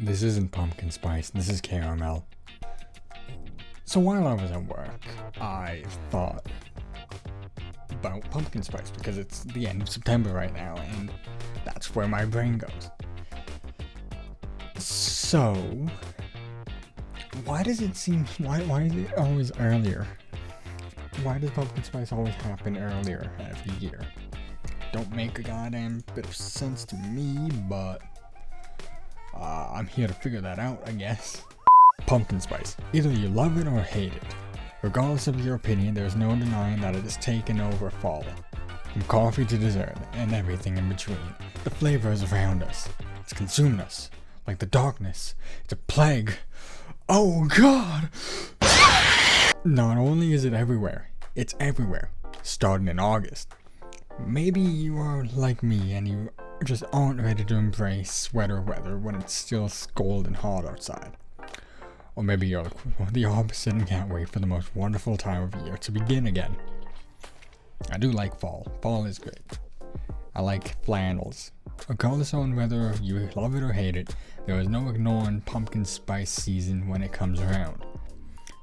This isn't pumpkin spice, this is caramel. So while I was at work, I thought about pumpkin spice because it's the end of September right now and that's where my brain goes. So, why is it always earlier? Why does pumpkin spice always happen earlier every year? Don't make a goddamn bit of sense to me, but I'm here to figure that out, I guess. Pumpkin spice. Either you love it or hate it. Regardless of your opinion, there's no denying that it has taken over fall. From coffee to dessert, and everything in between. The flavor is around us. It's consumed us. Like the darkness. It's a plague. Oh god! Not only is it everywhere, it's everywhere. Starting in August. Maybe you are like me and you just aren't ready to embrace sweater weather when it's still scalding hot outside. Or maybe you're the opposite and can't wait for the most wonderful time of year to begin again. I do like fall. Fall is great. I like flannels. Regardless on whether you love it or hate it, there is no ignoring pumpkin spice season when it comes around.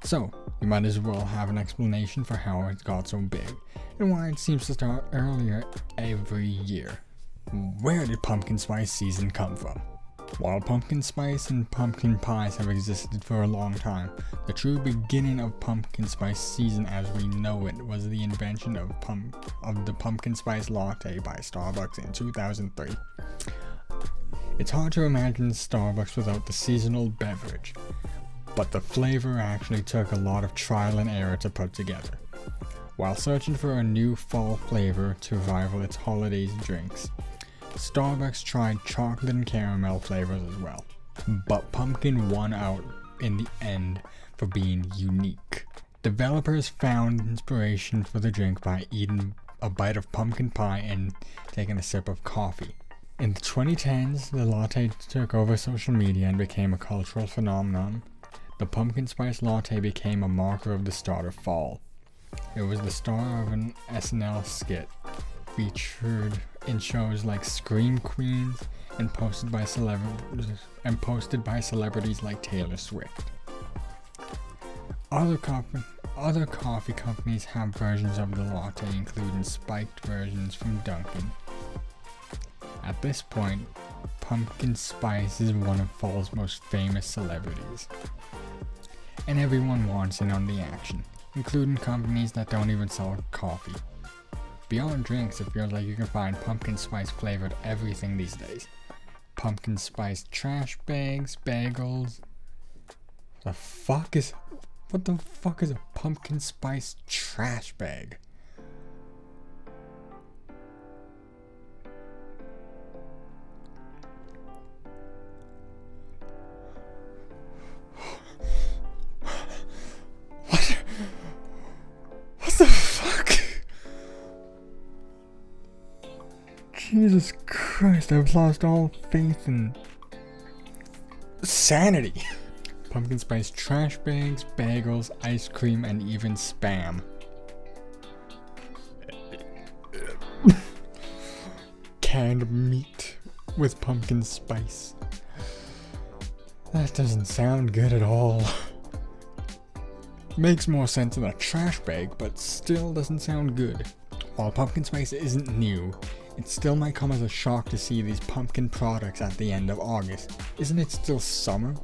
So, you might as well have an explanation for how it got so big, and why it seems to start earlier every year. Where did pumpkin spice season come from? While pumpkin spice and pumpkin pies have existed for a long time, the true beginning of pumpkin spice season as we know it was the invention of the pumpkin spice latte by Starbucks in 2003. It's hard to imagine Starbucks without the seasonal beverage, but the flavor actually took a lot of trial and error to put together. While searching for a new fall flavor to rival its holidays drinks, Starbucks tried chocolate and caramel flavors as well, but pumpkin won out in the end for being unique. Developers found inspiration for the drink by eating a bite of pumpkin pie and taking a sip of coffee. In the 2010s, the latte took over social media and became a cultural phenomenon. The pumpkin spice latte became a marker of the start of fall. It was the star of an SNL skit featured in shows like Scream Queens and posted by celebrities like Taylor Swift. Other coffee companies have versions of the latte, including spiked versions from Dunkin'. At this point, pumpkin spice is one of fall's most famous celebrities, and everyone wants in on the action, including companies that don't even sell coffee. Beyond drinks, it feels like you can find pumpkin spice flavored everything these days. Pumpkin spice trash bags, bagels. What the fuck is a pumpkin spice trash bag? What the fuck? Jesus Christ, I've lost all faith in sanity. Pumpkin spice trash bags, bagels, ice cream, and even Spam. Canned meat with pumpkin spice. That doesn't sound good at all. Makes more sense in a trash bag, but still doesn't sound good. While pumpkin spice isn't new, it still might come as a shock to see these pumpkin products at the end of August. Isn't it still summer?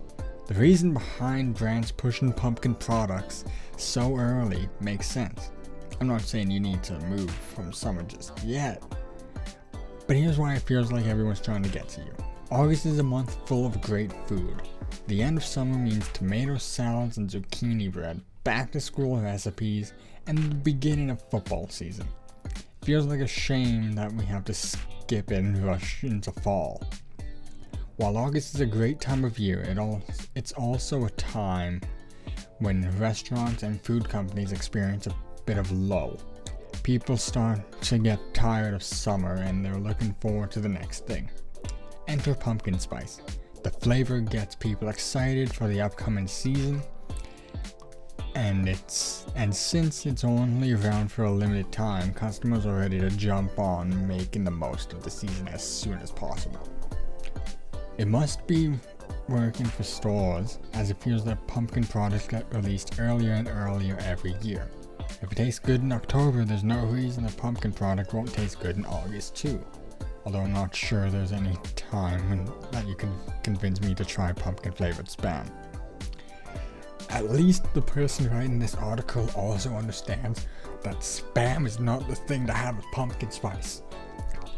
The reason behind brands pushing pumpkin products so early makes sense. I'm not saying you need to move from summer just yet, but here's why it feels like everyone's trying to get to you. August is a month full of great food. The end of summer means tomato salads and zucchini bread, back to school recipes, and the beginning of football season. Feels like a shame that we have to skip it and rush into fall. While August is a great time of year, it's also a time when restaurants and food companies experience a bit of lull. People start to get tired of summer and they're looking forward to the next thing. Enter pumpkin spice. The flavor gets people excited for the upcoming season, and since it's only around for a limited time, customers are ready to jump on making the most of the season as soon as possible. It must be working for stores, as it feels that pumpkin products get released earlier and earlier every year. If it tastes good in October, there's no reason a pumpkin product won't taste good in August too. Although I'm not sure there's any time that you can convince me to try pumpkin flavored Spam. At least the person writing this article also understands that Spam is not the thing to have with pumpkin spice.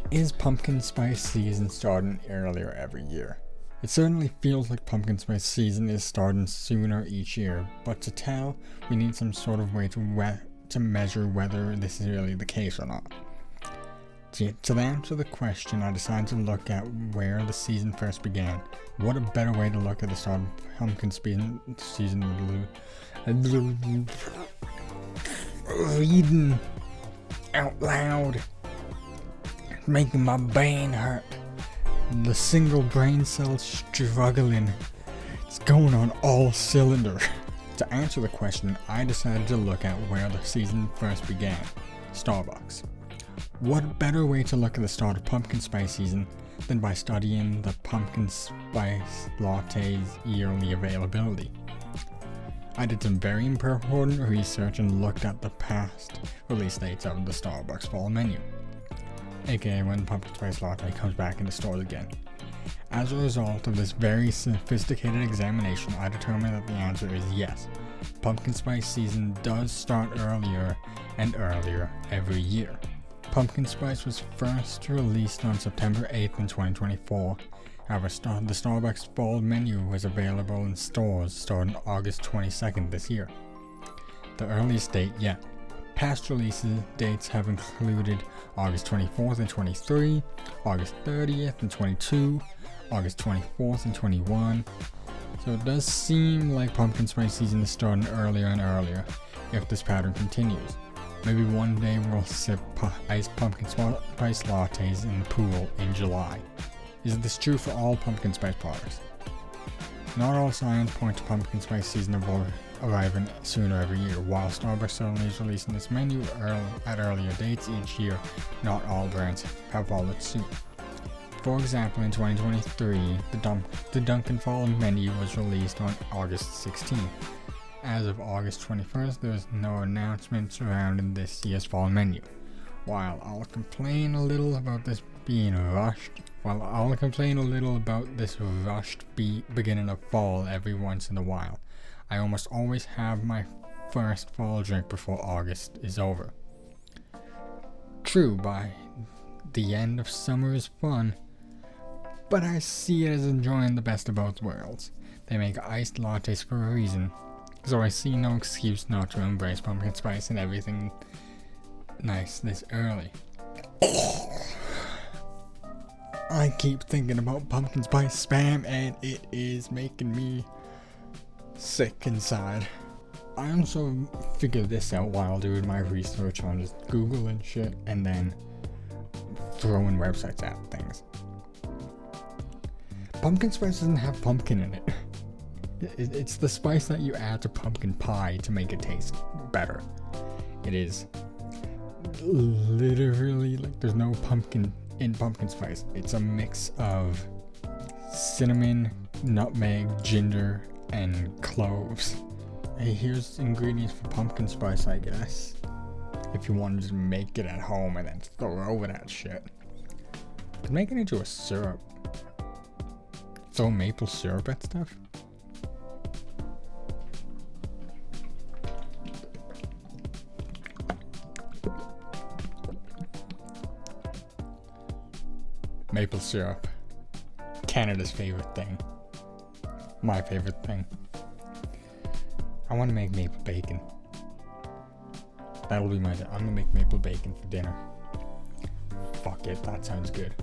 Is pumpkin spice season starting earlier every year? It certainly feels like pumpkin spice season is starting sooner each year, but to tell, we need some sort of way to measure whether this is really the case or not. To answer the question, I decided to look at where the season first began. What a better way to look at the start of pumpkin season. Reading out loud, making my brain hurt. The single brain cell struggling. It's going on all cylinder. To answer the question, I decided to look at where the season first began. Starbucks. What better way to look at the start of pumpkin spice season than by studying the pumpkin spice latte's yearly availability? I did some very important research and looked at the past release dates of the Starbucks fall menu, aka when the pumpkin spice latte comes back into stores again. As a result of this very sophisticated examination, I determined that the answer is yes. Pumpkin spice season does start earlier and earlier every year. Pumpkin spice was first released on September 8th in 2024. However, the Starbucks fall menu was available in stores starting August 22nd this year, the earliest date yet. Past releases dates have included August 24th and 23, August 30th and 22, August 24th and 21. So it does seem like pumpkin spice season is starting earlier and earlier if this pattern continues. Maybe one day we'll sip iced pumpkin spice lattes in the pool in July. Is this true for all pumpkin spice products? Not all signs point to pumpkin spice season arriving sooner every year. While Starbucks certainly is releasing this menu at earlier dates each year, not all brands have followed suit. For example, in 2023, the Dunkin' Fall menu was released on August 16th. As of August 21st, there was no announcement surrounding this year's fall menu. While I'll complain a little about this rushed beginning of fall every once in a while, I almost always have my first fall drink before August is over. True, by the end of summer is fun, but I see it as enjoying the best of both worlds. They make iced lattes for a reason, so I see no excuse not to embrace pumpkin spice and everything nice this early. I keep thinking about pumpkin spice Spam and it is making me sick inside. I also figured this out while doing my research on just Google and shit, and then throwing websites at things. Pumpkin spice doesn't have pumpkin in it. It's the spice that you add to pumpkin pie to make it taste better. It is literally like there's no pumpkin in pumpkin spice. It's a mix of cinnamon, nutmeg, ginger, and cloves. Hey, here's ingredients for pumpkin spice, I guess. If you want to just make it at home and then throw that shit. You can make it into a syrup. Throw maple syrup at stuff. Maple syrup. Canada's favorite thing. My favorite thing. I want to make maple bacon. That'll be I'm gonna make maple bacon for dinner. Fuck it, that sounds good.